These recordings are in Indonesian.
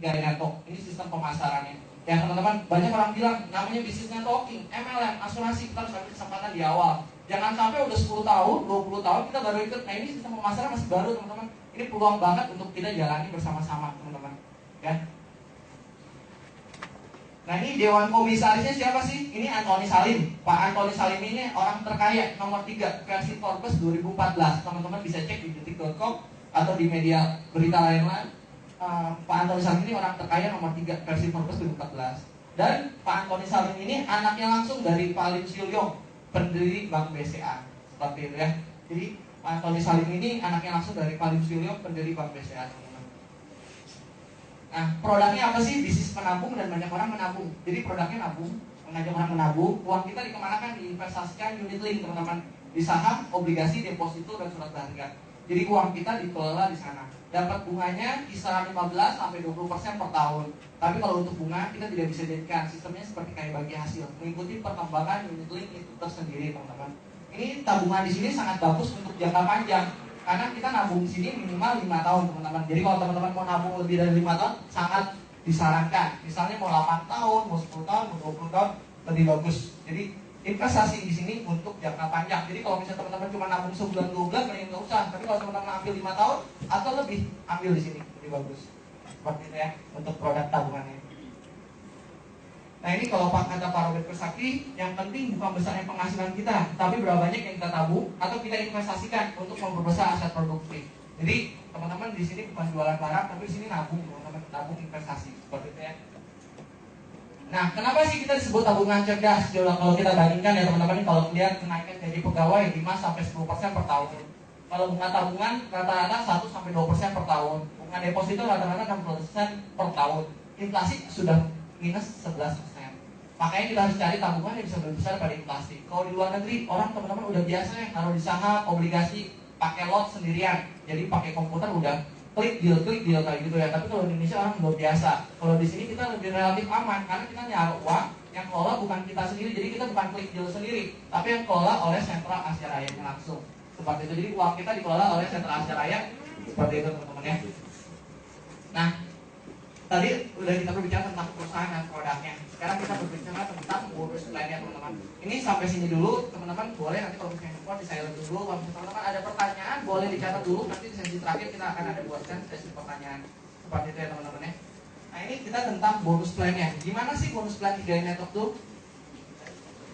tiga network. Ini sistem pemasarannya. Ya teman-teman, banyak orang bilang namanya bisnis networking, MLM, asuransi, kita harus ambil kesempatan di awal. Jangan sampai udah 10 tahun, 20 tahun kita baru ikut. Nah ini sistem pemasaran masih baru teman-teman. Ini peluang banget untuk kita jalani bersama-sama teman-teman. Ya. Nah ini Dewan Komisarisnya siapa sih? Ini Antoni Salim. Pak Antoni Salim ini orang terkaya nomor 3 versi Forbes 2014. Teman-teman bisa cek di detik.com atau di media berita lain-lain. Pak Antoni Salim ini orang terkaya nomor 3 versi Forbes 2014. Dan Pak Antoni Salim ini anaknya langsung dari Pak Lim Silyong, pendiri Bank BCA. Seperti itu ya. Jadi Pak Antoni Salim ini anaknya langsung dari Pak Lim Silyong, pendiri Bank BCA. Nah, produknya apa sih? Bisnis menabung dan banyak orang menabung. Jadi produknya nabung, mengajak orang menabung. Uang kita dikemanakan? Diinvestasikan unit link teman-teman, di saham, obligasi, deposito dan surat berharga. Jadi uang kita dikelola di sana. Dapat bunganya kisaran 15-20% per tahun. Tapi kalau untuk bunga kita tidak bisa jadikan, sistemnya seperti kayak bagi hasil, mengikuti perkembangan unit link itu tersendiri teman-teman. Ini tabungan di sini sangat bagus untuk jangka panjang. Karena kita nabung di sini minimal 5 tahun teman-teman. Jadi kalau teman-teman mau nabung lebih dari 5 tahun sangat disarankan. Misalnya mau 8 tahun, mau 10 tahun, mau 20 tahun lebih bagus. Jadi investasi di sini untuk jangka panjang. Jadi kalau misalnya teman-teman cuma nabung sebulan 2 bulan mending nggak usah. Tapi kalau teman-teman ambil 5 tahun atau lebih, ambil di sini lebih bagus. Seperti itu ya untuk produk tabungannya. Nah ini kalau kata Pak Robert Kiyosaki, yang penting bukan besarnya penghasilan kita, tapi berapa banyak yang kita tabung atau kita investasikan untuk memperbesar aset produktif. Jadi teman-teman di sini bukan jualan barang, tapi di sini nabung, teman-teman tabung investasi seperti itu ya. Nah kenapa sih kita disebut tabungan cerdas? Kalau kita bandingkan ya teman-teman, kalau lihat kenaikan gaji pegawai 5-10% per tahun. Kalau bunga tabungan rata-rata 1-2% per tahun. Bunga deposito rata-rata 6% per tahun. Inflasi sudah minus 11%. Makanya kita harus cari tabungan yang bisa lebih besar pada inflasi. Kalau di luar negeri, orang teman-teman udah biasa ya taruh di saham, obligasi, pakai lot sendirian. Jadi pakai komputer udah klik deal kayak gitu ya. Tapi kalau di Indonesia orang belum biasa. Kalau di sini kita lebih relatif aman karena kita nyaruh uang yang kelola bukan kita sendiri. Jadi kita bukan klik deal sendiri, tapi yang kelola oleh Sentral Asia Raya langsung. Seperti itu. Jadi uang kita dikelola oleh Sentral Asia Raya seperti itu teman-teman ya. Nah, tadi udah kita berbicara tentang perusahaan dan produknya. Sekarang kita berbicara tentang bonus plan-nya teman-teman. Ini sampai sini dulu teman-teman. Boleh nanti kalau misalnya support di silent dulu. Kalau misalnya teman-teman ada pertanyaan boleh dicatat dulu. Nanti di sesi terakhir kita akan ada buatkan sesi pertanyaan. Seperti itu ya teman-teman ya. Nah ini kita tentang bonus plan-nya. Gimana sih bonus plan 3 network tuh?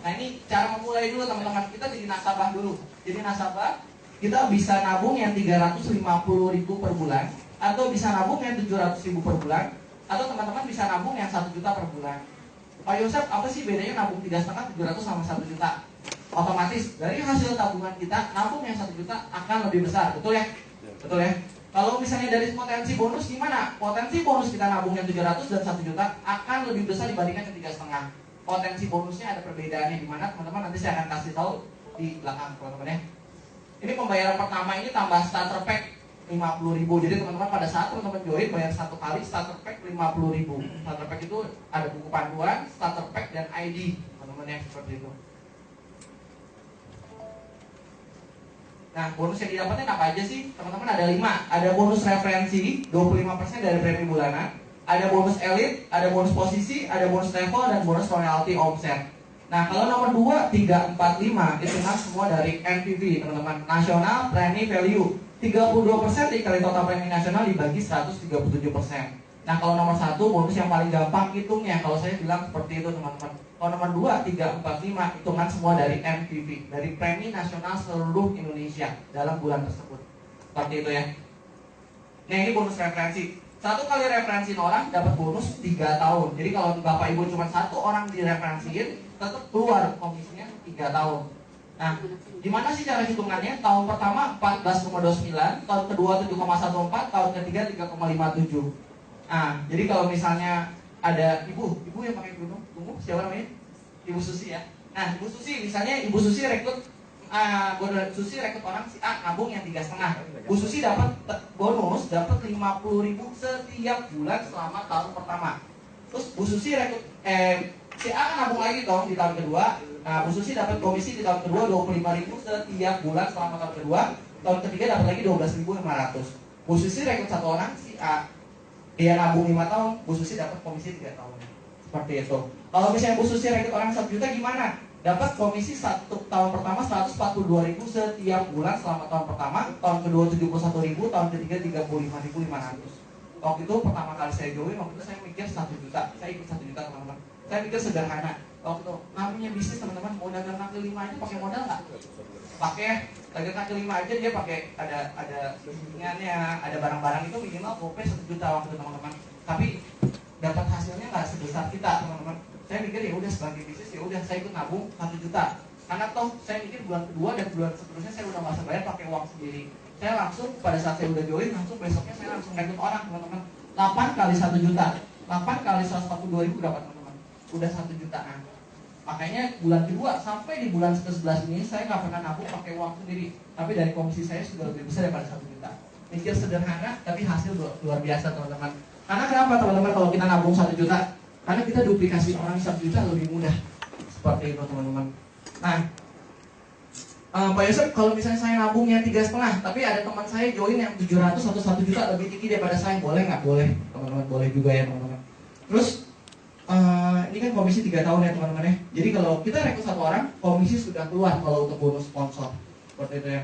Nah ini cara memulai dulu teman-teman. Kita jadi nasabah dulu. Jadi nasabah kita bisa nabung yang 350.000 per bulan, atau bisa nabung yang 700.000 per bulan, atau teman-teman bisa nabung yang 1 juta per bulan. Pak Yosef, apa sih bedanya nabung 3,5, 700 sama 1 juta? Otomatis dari hasil tabungan kita, nabung yang 1 juta akan lebih besar, betul ya? Betul ya? Kalau misalnya dari potensi bonus gimana? Potensi bonus kita nabung yang 700 dan 1 juta akan lebih besar dibandingkan yang 3,5. Potensi bonusnya ada perbedaannya di mana teman-teman nanti saya akan kasih tahu di belakang teman-teman ya. Ini pembayaran pertama ini tambah starter pack 50.000. Jadi teman-teman pada saat teman-teman join bayar 1 kali starter pack 50.000. Starter pack itu ada buku panduan, starter pack dan ID teman-teman ya, seperti itu. Nah bonus yang didapatkan apa aja sih? Teman-teman ada 5. Ada bonus referensi 25% dari premi bulanan, ada bonus elit, ada bonus posisi, ada bonus level dan bonus royalty omset. Nah kalau nomor 2, 3, 4, 5 itu kan semua dari NPV teman-teman, National Premi Value. 32% dikali total premi nasional dibagi 137%. Nah kalau nomor 1 bonus yang paling gampang hitungnya, kalau saya bilang seperti itu teman-teman. Kalau nomor 2, 3, 4, 5 hitungan semua dari NPV, dari premi nasional seluruh Indonesia dalam bulan tersebut. Seperti itu ya. Nah ini bonus referensi. 1 kali referensiin orang dapat bonus 3 tahun. Jadi kalau bapak ibu cuma 1 orang direferensiin, tetap keluar komisinya 3 tahun. Nah, gimana sih cara hitungannya? Tahun pertama 14,29, tahun kedua 7,14, tahun ketiga 3,57. Nah, jadi kalau misalnya ada ibu yang pakai kerudung, tunggu siapa namanya? Ibu Susi ya. Nah, Ibu Susi misalnya Ibu Susi rekrut orang si A nabung yang 3,5. Bu Susi dapat bonus, dapat 50.000 setiap bulan selama tahun pertama. Terus Bu Susi rekrut si A nabung lagi dong di tahun kedua. Nah, Bu Susi dapat komisi di tahun kedua 25.000 setiap bulan selama tahun kedua. Tahun ketiga dapat lagi 12.500. Bu Susi rekrut 1 orang si A. dia nabung 5 tahun, Bu Susi dapat komisi 3 tahun. Seperti itu. Kalau misalnya Bu Susi rekrut orang 1 juta gimana? Dapat komisi 1 tahun pertama 142.000 setiap bulan selama tahun pertama, tahun kedua 71.000, tahun ketiga 35.500. Waktu itu pertama kali saya join, waktu itu saya mikir 1 juta. Saya ikut 1 juta teman-teman. Saya pikir sederhana. Waktu itu namanya bisnis teman-teman, mau dagang kaki 5 aja pakai modal nggak? Pakai dagang kaki 5 aja dia pakai ada bimbingannya, ada barang-barang itu minimal GoPay 1 juta waktu itu teman-teman. Tapi dapat hasilnya nggak sebesar kita teman-teman. Saya mikir ya udah sebagai bisnis ya udah saya ikut nabung 1 juta. Karena toh saya mikir bulan kedua dan bulan seterusnya saya udah masa bayar pakai uang sendiri. Saya langsung pada saat saya udah join langsung besoknya saya langsung rekrut orang teman-teman. 8 kali 1 juta, 8 kali 142.000 dapat teman-teman. Udah 1 jutaan. Makanya bulan kedua sampai di bulan ke-11 ini saya nggak pernah nabung pakai uang sendiri. Tapi dari komisi saya sudah lebih besar daripada 1 juta. Mikir sederhana tapi hasil luar biasa teman-teman. Karena kenapa teman-teman kalau kita nabung 1 juta? Karena kita duplikasi orang 1 juta lebih mudah. Seperti itu teman-teman. Nah, Pak Yosef, kalau misalnya saya nabungnya 3,5, tapi ada teman saya join yang 700 atau 1 juta lebih tinggi daripada saya, boleh nggak? Boleh, teman-teman, boleh juga ya teman-teman. Terus ini kan komisi 3 tahun ya teman-teman ya. Jadi kalau kita rekrut 1 orang, komisi sudah keluar kalau untuk bonus sponsor. Seperti itu ya.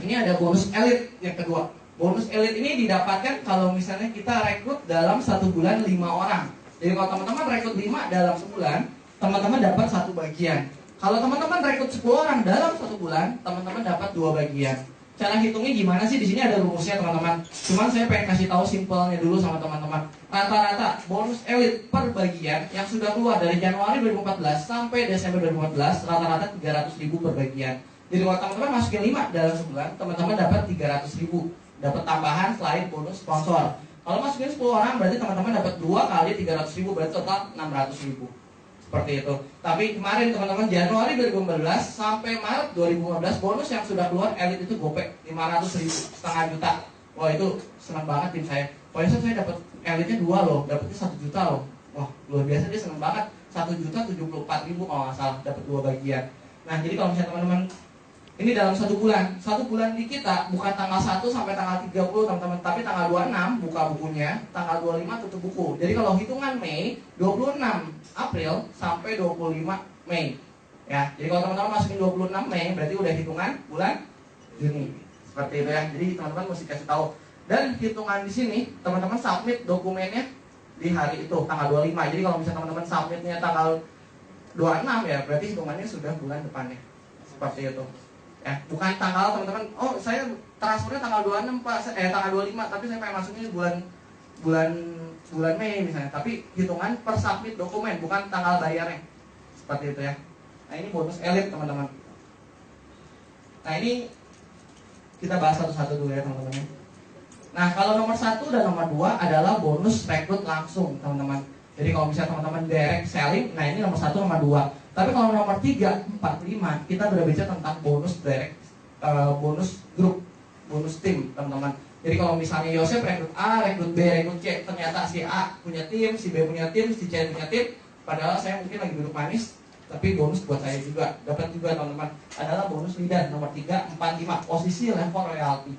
Ini ada bonus elit yang kedua. Bonus elit ini didapatkan kalau misalnya kita rekrut dalam 1 bulan 5 orang. Jadi kalau teman-teman rekrut 5 dalam sebulan, teman-teman dapat 1 bagian. Kalau teman-teman rekrut 10 orang dalam 1 bulan, teman-teman dapat 2 bagian. Cara hitungnya gimana sih? Di sini ada rumusnya teman-teman. Cuman saya pengen kasih tahu simpelnya dulu sama teman-teman. Rata-rata bonus elit per bagian yang sudah keluar dari Januari 2014 sampai Desember 2014 rata-rata 300.000 per bagian. Jadi kalau teman-teman masukin 5 dalam sebulan, teman-teman dapat 300.000. Dapat tambahan selain bonus sponsor. Kalau masukin 10 orang berarti teman-teman dapat 2 kali 300.000 berarti total 600.000. Seperti itu. Tapi kemarin teman-teman Januari 2015 sampai Maret 2015 bonus yang sudah keluar elit itu GoPay 500.000, setengah juta. Wah itu senang banget tim saya. Pokoknya saya dapat elitnya 2 loh, dapatnya 1 juta loh. Wah luar biasa dia senang banget. 1.074.000 kalau nggak salah dapat 2 bagian. Nah jadi kalau misalnya teman-teman ini dalam 1 bulan. 1 bulan di kita bukan tanggal 1 sampai tanggal 30 teman-teman, tapi tanggal 26 buka bukunya, tanggal 25 tutup buku. Jadi kalau hitungan Mei, 26 April sampai 25 Mei. Ya, jadi kalau teman-teman masukin 26 Mei berarti udah hitungan bulan Juni. Seperti itu ya. Jadi teman-teman mesti kasih tahu. Dan hitungan di sini teman-teman submit dokumennya di hari itu tanggal 25. Jadi kalau misalnya teman-teman submitnya tanggal 26 ya, berarti hitungannya sudah bulan depannya. Seperti itu. Ya, bukan tanggal teman-teman, oh saya transfernya tanggal 26 Pak, tanggal 25 tapi saya pengen masuknya bulan Mei misalnya. Tapi hitungan per submit dokumen, bukan tanggal bayarnya. Seperti itu ya. Nah ini bonus elit teman-teman. Nah ini kita bahas satu-satu dulu ya teman-teman. Nah kalau nomor 1 dan nomor 2 adalah bonus rekrut langsung teman-teman. Jadi kalau misalnya teman-teman direct selling, nah ini nomor 1, nomor 2. Tapi kalau nomor 3, 4, 5 kita berbicara tentang bonus direct, bonus grup, bonus tim teman-teman. Jadi kalau misalnya Yosef rekrut A, rekrut B, rekrut C, ternyata si A punya tim, si B punya tim, si C punya tim, padahal saya mungkin lagi duduk manis, tapi bonus buat saya juga, dapat juga teman-teman. Adalah bonus leader nomor 3, 4, 5, posisi level royalty.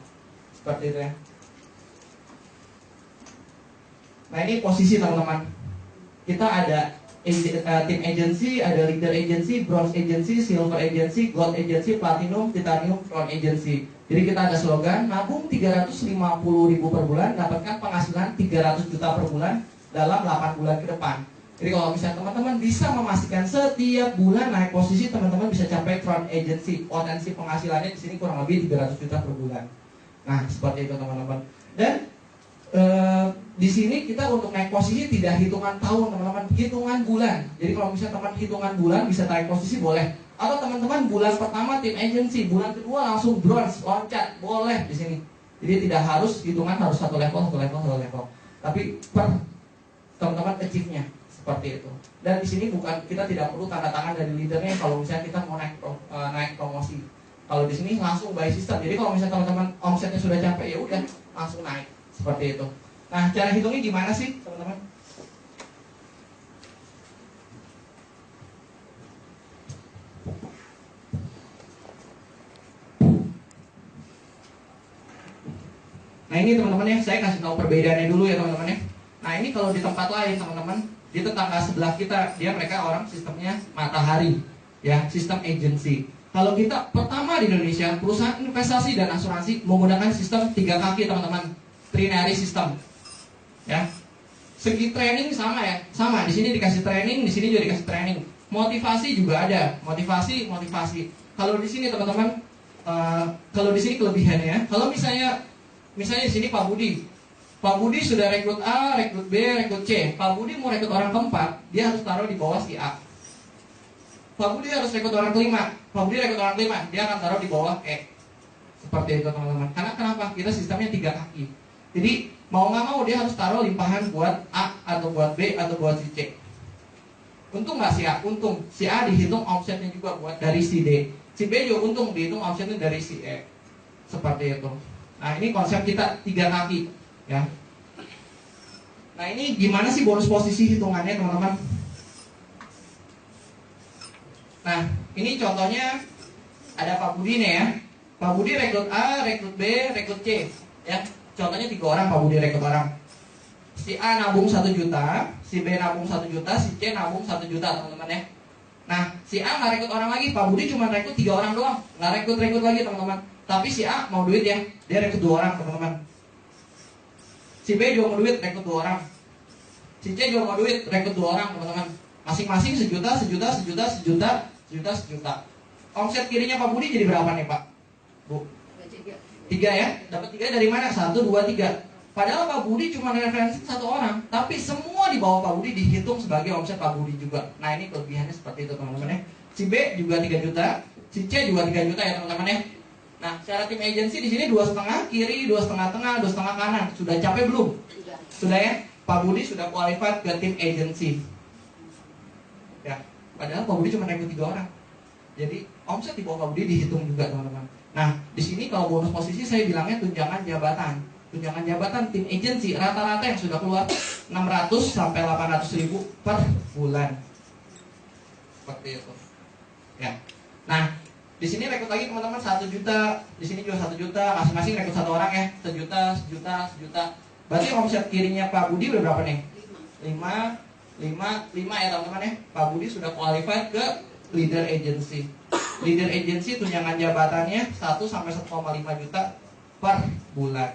Seperti itu ya. Nah ini posisi teman-teman. Kita ada team agency, ada leader agency, bronze agency, silver agency, gold agency, platinum, titanium, crown agency. Jadi kita ada slogan nabung 350.000 per bulan, dapatkan penghasilan 300 juta per bulan dalam 8 bulan ke depan. Jadi kalau misalnya teman-teman bisa memastikan setiap bulan naik posisi, teman-teman bisa capai crown agency. Potensi penghasilannya di sini kurang lebih 300 juta per bulan. Nah seperti itu teman-teman. Dan di sini kita untuk naik posisi tidak hitungan tahun teman-teman, hitungan bulan. Jadi kalau misalnya teman hitungan bulan bisa naik posisi boleh. Atau teman-teman bulan pertama tim agency, bulan kedua langsung bronze, loncat, boleh di sini. Jadi tidak harus hitungan harus satu level. Tapi per teman-teman achieve-nya seperti itu. Dan di sini bukan kita tidak perlu tanda tangan dari leadernya kalau misalnya kita mau naik promosi. Kalau di sini langsung by system. Jadi kalau misalnya teman-teman omsetnya sudah capai ya udah langsung naik. Seperti itu. Nah, cara hitungnya gimana sih, teman-teman? Nah, ini teman-teman ya. saya kasih tahu perbedaannya dulu ya teman-teman ya. Nah ini kalau di tempat lain teman-teman, di tetangga sebelah kita, mereka orang sistemnya matahari, ya, sistem agency. Kalau kita pertama di Indonesia, perusahaan investasi dan asuransi menggunakan sistem 3 kaki teman-teman, trinary system, ya. Segi training sama ya, sama. Di sini dikasih training, di sini juga dikasih training. Motivasi juga ada, motivasi. Kalau di sini teman-teman, kalau di sini kelebihannya, kalau misalnya di sini Pak Budi sudah rekrut A, rekrut B, rekrut C. Pak Budi mau rekrut orang keempat, dia harus taruh di bawah si A. Pak Budi harus rekrut orang kelima, dia akan taruh di bawah E. Seperti itu teman-teman. Karena kenapa? Kita sistemnya 3 kaki. Jadi mau nggak mau dia harus taruh limpahan buat A atau buat B atau buat si C. Untung nggak si A? Untung. Si A dihitung omsetnya juga buat dari si D. Si B juga untung dihitung omsetnya dari si E. Seperti itu. Nah ini konsep kita 3 kaki, ya. Nah ini gimana sih bonus posisi hitungannya teman-teman? Nah, ini contohnya ada Pak Budi nih ya. Pak Budi rekrut A, rekrut B, rekrut C, ya. Contohnya 3 orang Pak Budi rekrut orang. Si A nabung 1 juta, si B nabung 1 juta, si C nabung 1 juta teman-teman ya. Nah, si A nggak rekrut orang lagi, Pak Budi cuma rekrut 3 orang doang, nggak rekrut lagi teman-teman. Tapi si A mau duit ya, dia rekrut 2 orang teman-teman. Si B juga mau duit, rekrut 2 orang. Si C juga mau duit, rekrut 2 orang teman-teman. Masing-masing sejuta. Omset kirinya Pak Budi jadi berapa nih Pak? Bu? 3 ya? Dapat 3 dari mana? 1, 2, 3. Padahal Pak Budi cuma referensi 1 orang, tapi semua di bawah Pak Budi dihitung sebagai omset Pak Budi juga. Nah ini kelebihannya seperti itu teman-teman ya. Si B juga 3 juta, si C juga 3 juta ya teman-teman ya. Nah secara tim agency di sini 2,5 kiri, 2,5 tengah, 2,5 kanan. Sudah capek belum? Sudah ya? Pak Budi sudah qualified ke tim agency. Ya, padahal Pak Budi cuma rekrut 3 orang. Jadi omset di bawah Pak Budi dihitung juga teman-teman. Nah, di sini kalau bonus posisi saya bilangnya tunjangan jabatan. Tunjangan jabatan tim agency rata-rata yang sudah keluar 600 sampai 800 ribu per bulan. Seperti itu. Ya. Nah, di sini rekrut lagi teman-teman 1 juta, di sini juga 1 juta, masing-masing rekrut 1 orang ya, 1 juta. Berarti omset kirinya Pak Budi udah berapa nih? 5 ya teman-teman ya. Pak Budi sudah qualified ke leader agency. Leader agency tunjangan jabatannya 1 sampai 1,5 juta per bulan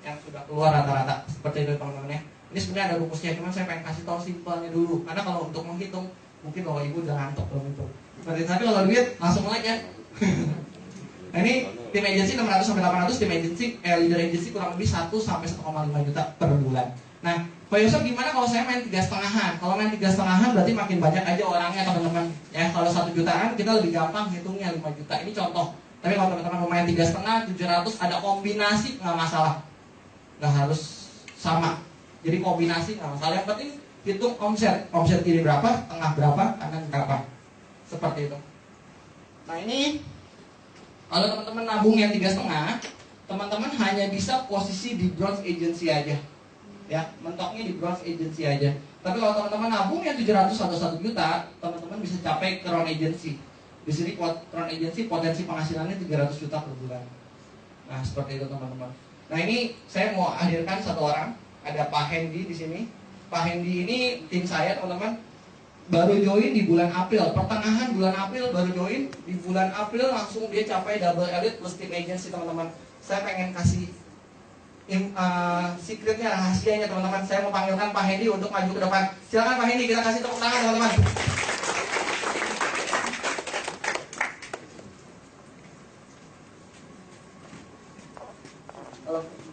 yang sudah keluar rata-rata. Seperti itu teman-teman ya. Ini sebenarnya ada rumusnya, cuman saya pengen kasih tahu simpelnya dulu. Karena kalau untuk menghitung mungkin Bapak Ibu udah ngantuk belum itu. Tapi kalau duit langsung melek ya. Nah ini tim agency 600 sampai 800, tim agency leader agency kurang lebih 1 sampai 1,5 juta per bulan. Nah, Pak Yusuf gimana kalau saya main 3,5-an? Kalau main 3,5-an berarti makin banyak aja orangnya teman-teman. Ya, kalau 1 jutaan kita lebih gampang hitungnya 5 juta. Ini contoh. Tapi kalau teman-teman mau main 3,5, 700 ada kombinasi nggak masalah. Nggak harus sama. Jadi kombinasi nggak masalah. Yang penting hitung omset. Omset kiri berapa, tengah berapa, kanan berapa. Seperti itu. Nah ini kalau teman-teman nabung yang 3,5, teman-teman hanya bisa posisi di bronze agency aja. Ya, mentoknya di bronze agency aja. Tapi kalau teman-teman nabung yang 700 atau 1 juta, teman-teman bisa capai crown agency. Di sini crown agency potensi penghasilannya 300 juta per bulan. Nah, seperti itu teman-teman. Nah, ini saya mau hadirkan 1 orang. Ada Pak Hendy di sini. Pak Hendy ini tim saya, teman-teman. Baru join di bulan April, pertengahan bulan April baru join. Di bulan April langsung dia capai double elite plus tim agency, teman-teman. Saya pengen kasih secretnya, rahasianya teman-teman. Saya mau panggilkan Pak Hendy untuk maju ke depan. Silakan Pak Hendy, kita kasih tepuk tangan teman-teman.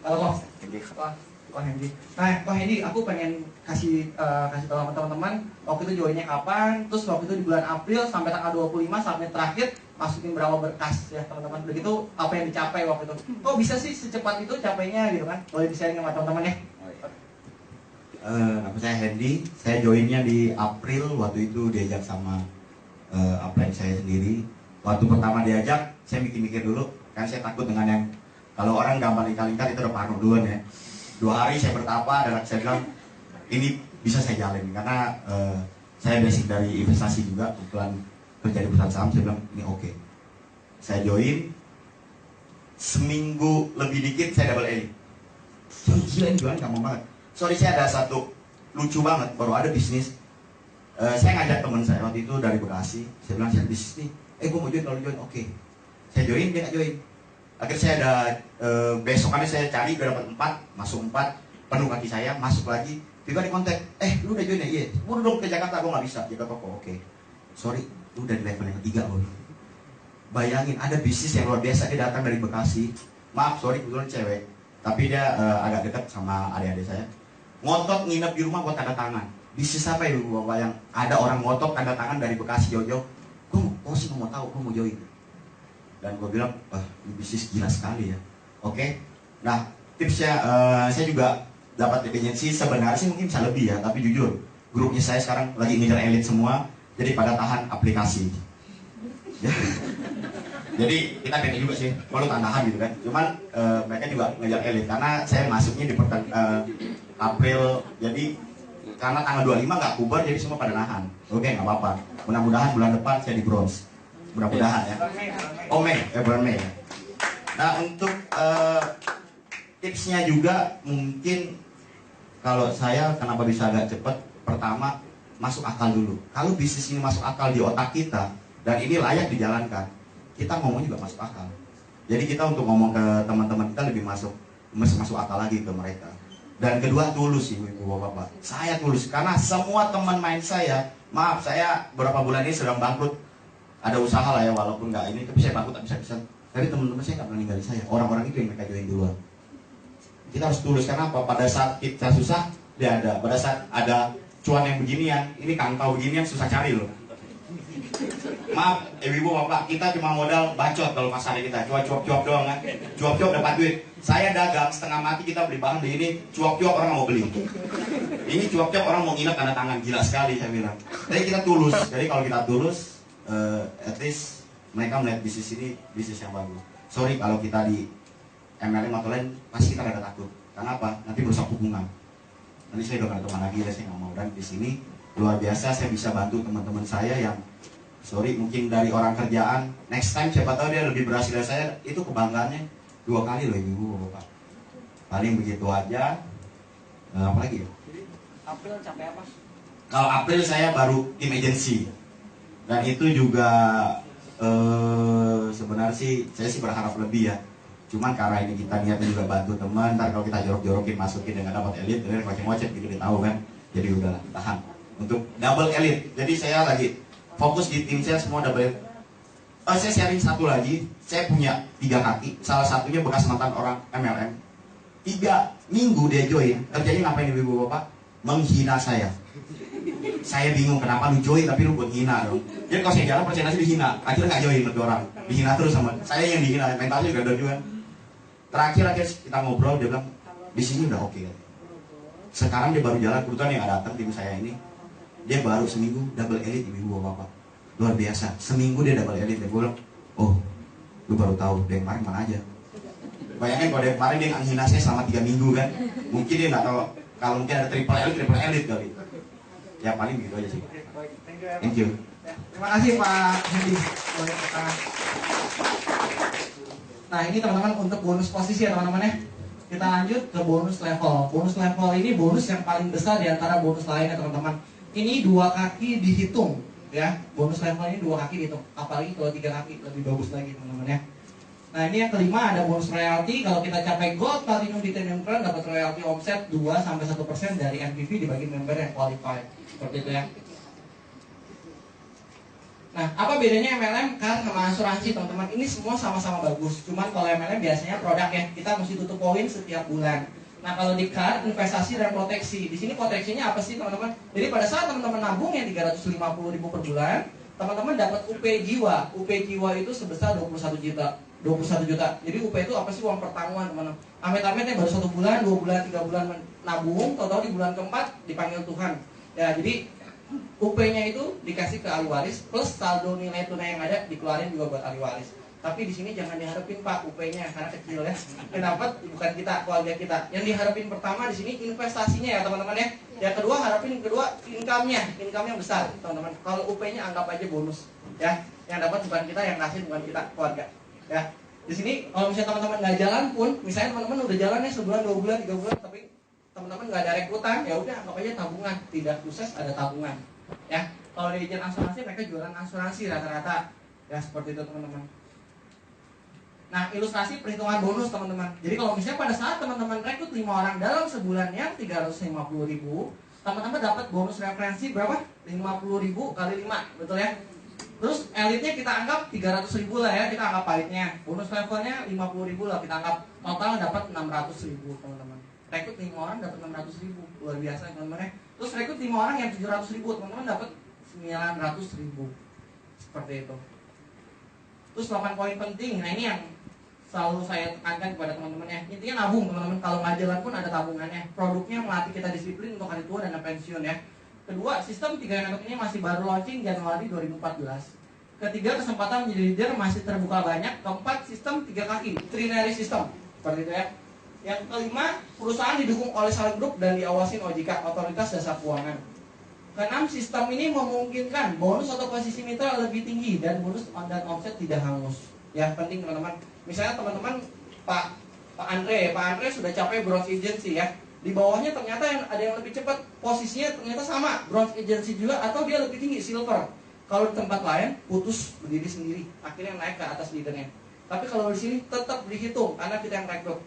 Halo Pak Hendy. Nah Pak Hendy, aku pengen kasih tahu sama teman-teman waktu itu joinnya kapan, terus waktu itu di bulan April sampai tanggal 25 sampai terakhir masukin berapa berkas ya teman-teman. Begitu apa yang dicapai waktu itu. Kok bisa sih secepat itu capainya gitu kan? Boleh di-sharing sama teman-teman ya. Nama saya Hendy, saya joinnya di April. Waktu itu diajak sama upline saya sendiri. Waktu pertama diajak, saya mikir-mikir dulu. Kan saya takut dengan yang kalau orang gampang dikali-kali itu udah parno duluan ya. 2 hari saya bertapa dan saya bilang ini bisa saya jalin karena saya basic dari investasi juga, kebetulan kerja di perusahaan saham. Saya bilang ini oke. Saya join, seminggu lebih dikit saya double elite. Gila ini jualan gampang banget. Sorry, saya ada satu lucu banget, baru ada bisnis. Saya ngajak teman saya waktu itu dari Bekasi. Saya bilang, saya bisnis nih. Gue mau join, kalau join, oke. Saya join, dia nggak join. Akhirnya saya ada, besokannya saya cari, udah dapat 4, masuk 4, penuh kaki saya, masuk lagi. Tiba di kontak, lu udah join ya? Iya. Udah dong ke Jakarta, gue nggak bisa. Jaga toko, oke. Sorry, lu udah di level yang ketiga loh. Bayangin, ada bisnis yang luar biasa, dia datang dari Bekasi. Maaf, sorry, kebetulan cewek. Tapi dia agak dekat sama adik-adik saya. Ngotot nginep di rumah buat tanda tangan. Bisnis apa ya ibu bapak yang ada orang ngotot tanda tangan dari Bekasi jauh-jauh? Gue sih mau tahu, gue mau join. Dan gue bilang, ini bisnis gila sekali ya. Oke. Nah, tipsnya saya juga dapat efisiensi sebenarnya sih mungkin bisa lebih ya, tapi jujur grupnya saya sekarang lagi ngejar elit semua, jadi pada tahan aplikasi. Ya. Jadi kita beda juga sih, kalau tahan gitu kan. Cuman mereka juga ngejar elit karena saya masuknya di April, jadi karena tanggal 25 nggak kubar, jadi semua pada nahan. Oke, nggak apa-apa. Mudah-mudahan bulan depan saya di bronze. Mudah-mudahan ya. Bulan Mei. Nah, untuk tipsnya juga mungkin kalau saya kenapa bisa agak cepat, pertama masuk akal dulu. Kalau bisnis ini masuk akal di otak kita dan ini layak dijalankan, kita ngomong juga masuk akal. Jadi kita untuk ngomong ke teman-teman kita lebih masuk akal lagi ke mereka. Dan kedua, tulus sih ibu bapak. Saya tulus karena semua teman main saya, maaf saya beberapa bulan ini sedang bangkrut. Ada usaha lah ya, walaupun nggak ini, tapi saya bangkrut tak bisa. Tapi teman-teman saya nggak pernah ninggalin saya. Orang-orang itu yang mereka join duluan. Kita harus tulus karena apa? Pada saat kita susah dia ada. Pada saat ada cuan yang beginian, ini kantau beginian susah cari loh. Maaf, ibu bapak, kita cuma modal bacot kalau pasarnya kita, cuap-cuap doang kan. Cuap-cuap dapat duit. Saya dagang setengah mati, kita beli bahan di ini, cuap-cuap orang mau beli. Ini cuap-cuap orang mau nginep tanda tangan, gila sekali saya bilang. Jadi kita tulus. Jadi kalau kita tulus, at least mereka melihat bisnis ini bisnis yang bagus. Sorry kalau kita di MLM atau lain, pasti kita ada takut. Karena apa? Nanti merusak hubungan. Nanti saya udah gak ada teman lagi, saya nggak mau. Dan di sini luar biasa, saya bisa bantu teman-teman saya yang sorry mungkin dari orang kerjaan, next time siapa tahu dia lebih berhasil dari saya. Itu kebanggaannya 2 kali loh ibu bapak. Paling begitu aja. Apalagi ya? April capek apa? Kalau April saya baru tim agency. Dan itu juga sebenarnya sih saya sih berharap lebih ya. Cuman karena ini kita niatnya juga bantu teman, ntar kalau kita jorok-jorokin masukin dengan dapat elit, dan ngoceh-ngoceh gitu dia tahu kan. Jadi udahlah tahan untuk double elit. Jadi saya lagi fokus di tim saya semua double elit. Saya sharing satu lagi, saya punya 3 kaki, salah satunya bekas mantan orang MLM. 3 minggu dia join, kerjanya ngapain ibu bapak? Menghina saya. Saya bingung kenapa lu join tapi lu buat hina dong. Jadi kalau saya jalan presentasi dihina, akhirnya nggak join lebih orang, dihina terus sama saya yang dihina, mentalnya juga down juga. Terakhir kita ngobrol, dia bilang di sini udah oke. Sekarang dia baru jalan, kebetulan yang datang tim saya ini, dia baru seminggu double elite ibu bapak. Luar biasa, seminggu dia double elite. Dia bilang, oh lu baru tahu, dia kemarin mana aja. Bayangin kalau dia kemarin dia menghina saya selama 3 minggu kan, mungkin dia nggak tahu kalau mungkin ada triple elite kali. Ya paling gitu aja sih. Thank you. Terima kasih Pak Hendy. Nah ini teman-teman untuk bonus posisi ya teman-teman ya. Kita lanjut ke bonus level. Bonus level ini bonus yang paling besar di antara bonus lainnya teman-teman. Ini 2 kaki dihitung ya. Bonus level ini 2 kaki dihitung. Apalagi kalau 3 kaki lebih bagus lagi teman-teman ya. Nah ini yang kelima ada bonus royalty. Kalau kita capai gold platinum di Titanium Crown dapat royalty omset 2-1% dari MVP dibagi member yang qualified. Seperti itu ya. Nah, apa bedanya MLM kan sama asuransi teman-teman? Ini semua sama-sama bagus. Cuman kalau MLM biasanya produk ya, kita mesti tutup poin setiap bulan. Nah, kalau di card investasi dan proteksi. Di sini proteksinya apa sih teman-teman? Jadi pada saat teman-teman nabung yang 350.000 per bulan, teman-teman dapat UP jiwa. UP jiwa itu sebesar 21 juta. 21 juta. Jadi UP itu apa sih? Uang pertanggungan teman-teman. Amit-amitnya baru 1 bulan, 2 bulan, 3 bulan nabung, tahu-tahu di bulan keempat dipanggil Tuhan. Ya, jadi UP-nya itu dikasih ke ahli waris plus saldo nilai tunai yang ada dikeluarin juga buat ahli waris. Tapi di sini jangan diharapin Pak UP-nya karena kecil ya. Kenapa? Bukan kita, keluarga kita. Yang diharapin pertama di sini investasinya ya teman-teman ya. Yang kedua harapin income-nya besar teman-teman. Kalau UP-nya anggap aja bonus ya. Yang dapat bukan kita, yang kasih bukan kita, keluarga. Ya. Di sini kalau misalnya teman-teman nggak jalan pun, misalnya teman-teman udah jalan ya sebulan, 2 bulan, 3 bulan, tapi teman-teman nggak ada rekrutan, ya udah anggap aja tabungan, tidak sukses ada tabungan. Ya, kalau di agen asuransi mereka jualan asuransi rata-rata, ya seperti itu teman-teman. Nah, ilustrasi perhitungan bonus teman-teman. Jadi kalau misalnya pada saat teman-teman rekrut 5 orang dalam sebulan yang 350.000, teman-teman dapat bonus referensi berapa? 50.000 kali 5, betul ya? Terus elitnya kita anggap 300.000 lah ya, kita anggap pahitnya. Bonus levelnya 50.000 lah, kita anggap total dapat 600.000 teman-teman. Rekrut 5 orang dapat 600.000, luar biasa teman-teman ya. Terus rekrut 5 orang yang 700.000, teman-teman dapat 900.000, seperti itu. Terus 8 poin penting, nah ini yang selalu saya tekankan kepada teman-teman ya. Intinya nabung teman-teman, kalau nggak jalan pun ada tabungannya. Produknya melatih kita disiplin untuk hari tua dan pensiun ya. Kedua, sistem 3 Network ini masih baru launching Januari 2014. Ketiga, kesempatan menjadi leader masih terbuka banyak. Keempat, sistem 3 kaki, trinary system, seperti itu ya. Yang kelima, perusahaan didukung oleh Saling Group dan diawasin OJK, Otoritas Jasa Keuangan. Keenam, sistem ini memungkinkan bonus atau posisi mitra lebih tinggi dan bonus dan omset tidak hangus. Ya, penting teman-teman. Misalnya teman-teman Pak Andre sudah capai bronze agency ya. Di bawahnya ternyata ada yang lebih cepat, posisinya ternyata sama, bronze agency juga atau dia lebih tinggi, silver. Kalau di tempat lain putus berdiri sendiri, akhirnya naik ke atas leadernya. Tapi kalau di sini tetap dihitung karena kita yang rekrut.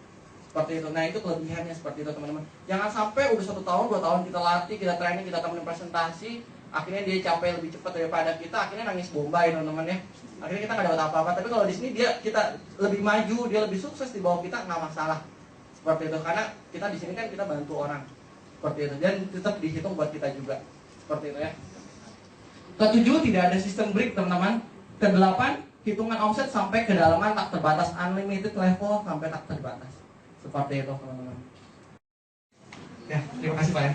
Seperti itu. Nah, itu kelebihannya seperti itu teman-teman. Jangan sampai udah 1 tahun, 2 tahun kita latih, kita training, kita temenin presentasi, akhirnya dia capai lebih cepat daripada kita, akhirnya nangis bombay teman-teman ya. Akhirnya kita nggak dapat apa-apa. Tapi kalau di sini kita lebih maju, dia lebih sukses di bawah kita, nggak masalah. Seperti itu, karena kita di sini kan kita bantu orang. Seperti itu, dan tetap dihitung buat kita juga. Seperti itu ya. Ketujuh, tidak ada sistem break teman-teman. Kedelapan, hitungan omset sampai kedalaman tak terbatas, unlimited level sampai tak terbatas. Seperti itu teman-teman. Ya, terima kasih Pak ya.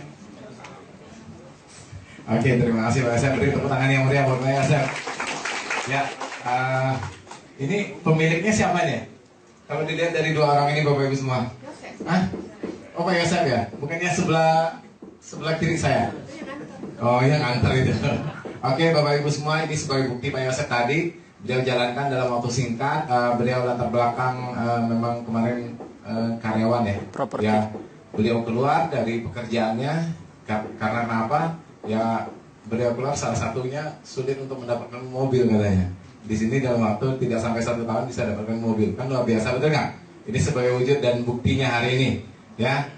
Oke, terima kasih Pak Yasep. Beri tepuk tangan yang meriah buat Pak Yasep. Ya, ini pemiliknya siapa nih? Kalau dilihat dari 2 orang ini Bapak Ibu semua. Hah? Oh Pak Yasep ya? Bukannya sebelah kiri saya? Oh yang nganter itu. Oke Bapak Ibu semua, ini sebagai bukti Pak Yasep tadi beliau jalankan dalam waktu singkat. Beliau latar belakang memang kemarin karyawan ya. Ya, beliau keluar dari pekerjaannya karena apa? Ya beliau keluar salah satunya sulit untuk mendapatkan mobil katanya. Di sini dalam waktu tidak sampai 1 tahun bisa dapatkan mobil, kan luar biasa betul nggak? Ini sebagai wujud dan buktinya hari ini, ya.